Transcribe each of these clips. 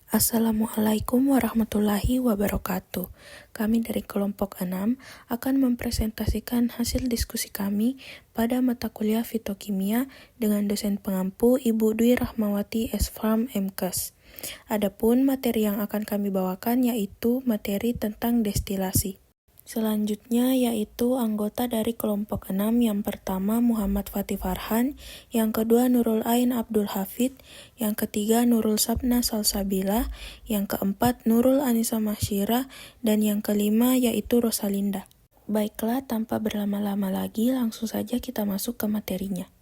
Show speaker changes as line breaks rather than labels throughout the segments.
Assalamualaikum warahmatullahi wabarakatuh. Kami dari kelompok 6 akan mempresentasikan hasil diskusi kami pada mata kuliah Fitokimia dengan dosen pengampu Ibu Dwi Rahmawati S.Farm MKes. Adapun materi yang akan kami bawakan yaitu materi tentang destilasi. Selanjutnya yaitu anggota dari kelompok 6 yang pertama Muhammad Fatih Farhan, yang kedua Nurul Ain Abdul Hafid, yang ketiga Nurul Sabna Salsabila, yang keempat Nurul Anisa Masyira, dan yang kelima yaitu Rosalinda. Baiklah, tanpa berlama-lama lagi langsung saja kita masuk ke materinya.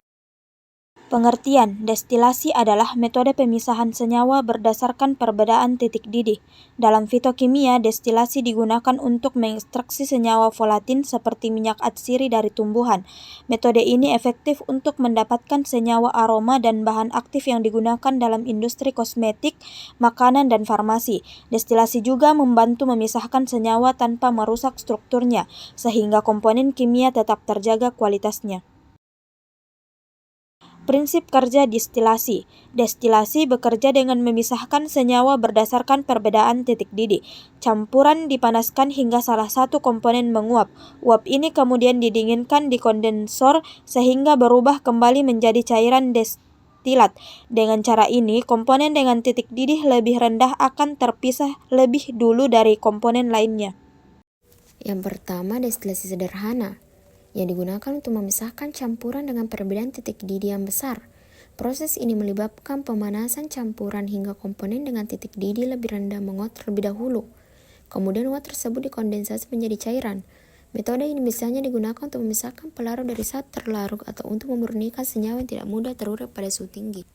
Pengertian, destilasi adalah metode pemisahan senyawa berdasarkan perbedaan titik didih. Dalam fitokimia, destilasi digunakan untuk mengekstraksi senyawa volatil seperti minyak atsiri dari tumbuhan. Metode ini efektif untuk mendapatkan senyawa aroma dan bahan aktif yang digunakan dalam industri kosmetik, makanan, dan farmasi. Destilasi juga membantu memisahkan senyawa tanpa merusak strukturnya, sehingga komponen kimia tetap terjaga kualitasnya. Prinsip kerja destilasi. Destilasi bekerja dengan memisahkan senyawa berdasarkan perbedaan titik didih. Campuran dipanaskan hingga salah satu komponen menguap. Uap ini kemudian didinginkan di kondensor sehingga berubah kembali menjadi cairan destilat. Dengan cara ini, komponen dengan titik didih lebih rendah akan terpisah lebih dulu dari komponen lainnya.
Yang pertama, destilasi sederhana yang digunakan untuk memisahkan campuran dengan perbedaan titik didih yang besar. Proses ini melibatkan pemanasan campuran hingga komponen dengan titik didih lebih rendah menguap terlebih dahulu. Kemudian uap tersebut dikondensasi menjadi cairan. Metode ini misalnya digunakan untuk memisahkan pelarut dari zat terlarut atau untuk memurnikan senyawa yang tidak mudah terurai pada suhu tinggi.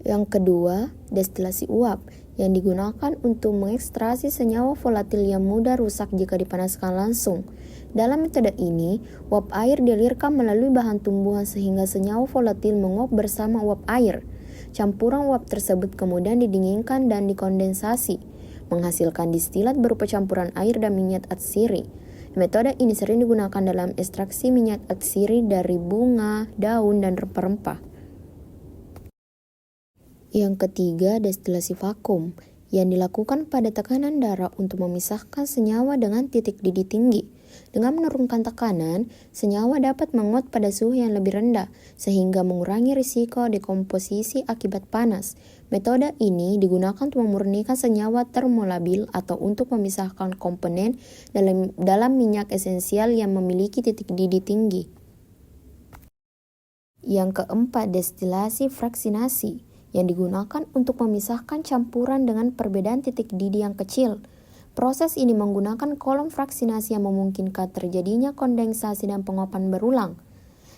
Yang kedua, destilasi uap yang digunakan untuk mengekstraksi senyawa volatil yang mudah rusak jika dipanaskan langsung. Dalam metode ini, uap air dialirkan melalui bahan tumbuhan sehingga senyawa volatil menguap bersama uap air. Campuran uap tersebut kemudian didinginkan dan dikondensasi, menghasilkan distilat berupa campuran air dan minyak atsiri. Metode ini sering digunakan dalam ekstraksi minyak atsiri dari bunga, daun, dan rempah-rempah. Yang ketiga, destilasi vakum yang dilakukan pada tekanan darah untuk memisahkan senyawa dengan titik didih tinggi. Dengan menurunkan tekanan, senyawa dapat menguap pada suhu yang lebih rendah sehingga mengurangi risiko dekomposisi akibat panas. Metode ini digunakan untuk memurnikan senyawa termolabil atau untuk memisahkan komponen dalam minyak esensial yang memiliki titik didih tinggi. Yang keempat, destilasi fraksinasi yang digunakan untuk memisahkan campuran dengan perbedaan titik didih yang kecil. Proses ini menggunakan kolom fraksinasi yang memungkinkan terjadinya kondensasi dan penguapan berulang,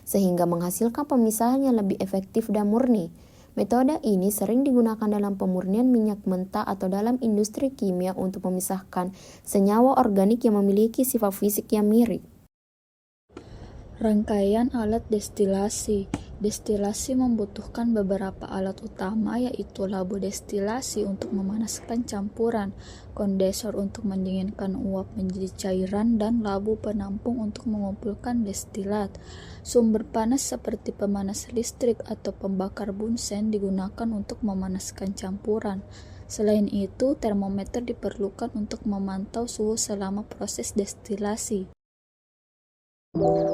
sehingga menghasilkan pemisahan yang lebih efektif dan murni. Metode ini sering digunakan dalam pemurnian minyak mentah atau dalam industri kimia untuk memisahkan senyawa organik yang memiliki sifat fisik yang mirip.
Rangkaian alat destilasi. Destilasi membutuhkan beberapa alat utama, yaitu labu destilasi untuk memanaskan campuran, kondensor untuk mendinginkan uap menjadi cairan, dan labu penampung untuk mengumpulkan destilat. Sumber panas seperti pemanas listrik atau pembakar bunsen digunakan untuk memanaskan campuran. Selain itu, termometer diperlukan untuk memantau suhu selama proses destilasi.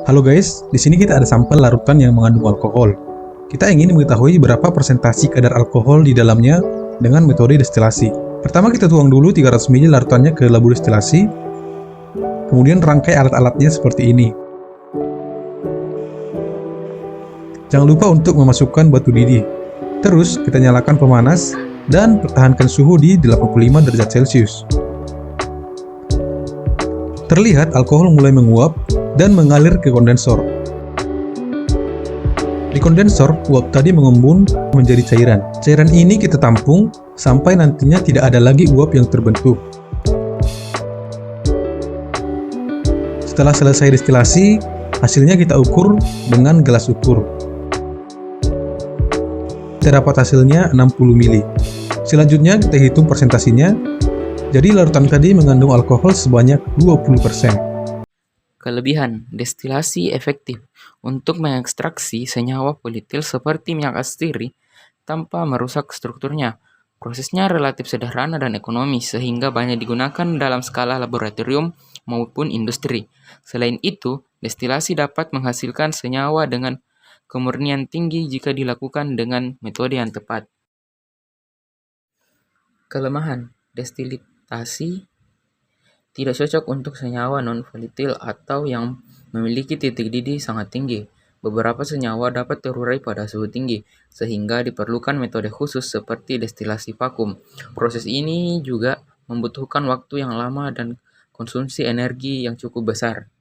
Halo guys, di sini kita ada sampel larutan yang mengandung alkohol. Kita ingin mengetahui berapa persentasi kadar alkohol di dalamnya dengan metode destilasi. Pertama kita tuang dulu 300 ml larutannya ke labu destilasi. Kemudian rangkai alat-alatnya seperti ini. Jangan lupa untuk memasukkan batu didih. Terus kita nyalakan pemanas dan pertahankan suhu di 85 derajat Celcius. Terlihat alkohol mulai menguap dan mengalir ke kondensor. Di kondensor, uap tadi mengembun menjadi cairan. Cairan ini kita tampung sampai nantinya tidak ada lagi uap yang terbentuk. Setelah selesai destilasi, hasilnya kita ukur dengan gelas ukur. Kita dapat hasilnya 60 ml. Selanjutnya kita hitung persentasinya. Jadi larutan tadi mengandung alkohol sebanyak 20%.
Kelebihan, destilasi efektif untuk mengekstraksi senyawa volatil seperti minyak atsiri tanpa merusak strukturnya. Prosesnya relatif sederhana dan ekonomis sehingga banyak digunakan dalam skala laboratorium maupun industri. Selain itu, destilasi dapat menghasilkan senyawa dengan kemurnian tinggi jika dilakukan dengan metode yang tepat. Kelemahan, destilasi tidak cocok untuk senyawa non-volatile atau yang memiliki titik didih sangat tinggi. Beberapa senyawa dapat terurai pada suhu tinggi, sehingga diperlukan metode khusus seperti destilasi vakum. Proses ini juga membutuhkan waktu yang lama dan konsumsi energi yang cukup besar.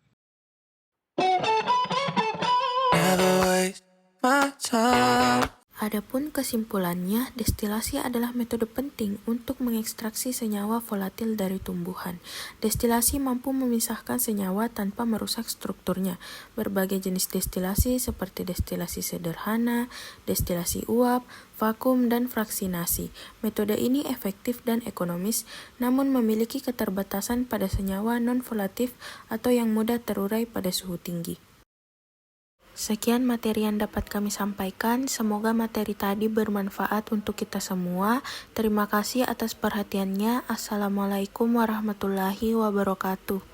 Adapun kesimpulannya, destilasi adalah metode penting untuk mengekstraksi senyawa volatil dari tumbuhan. Destilasi mampu memisahkan senyawa tanpa merusak strukturnya. Berbagai jenis destilasi seperti destilasi sederhana, destilasi uap, vakum, dan fraksinasi. Metode ini efektif dan ekonomis, namun memiliki keterbatasan pada senyawa non-volatif atau yang mudah terurai pada suhu tinggi. Sekian materi yang dapat kami sampaikan. Semoga materi tadi bermanfaat untuk kita semua. Terima kasih atas perhatiannya. Assalamualaikum warahmatullahi wabarakatuh.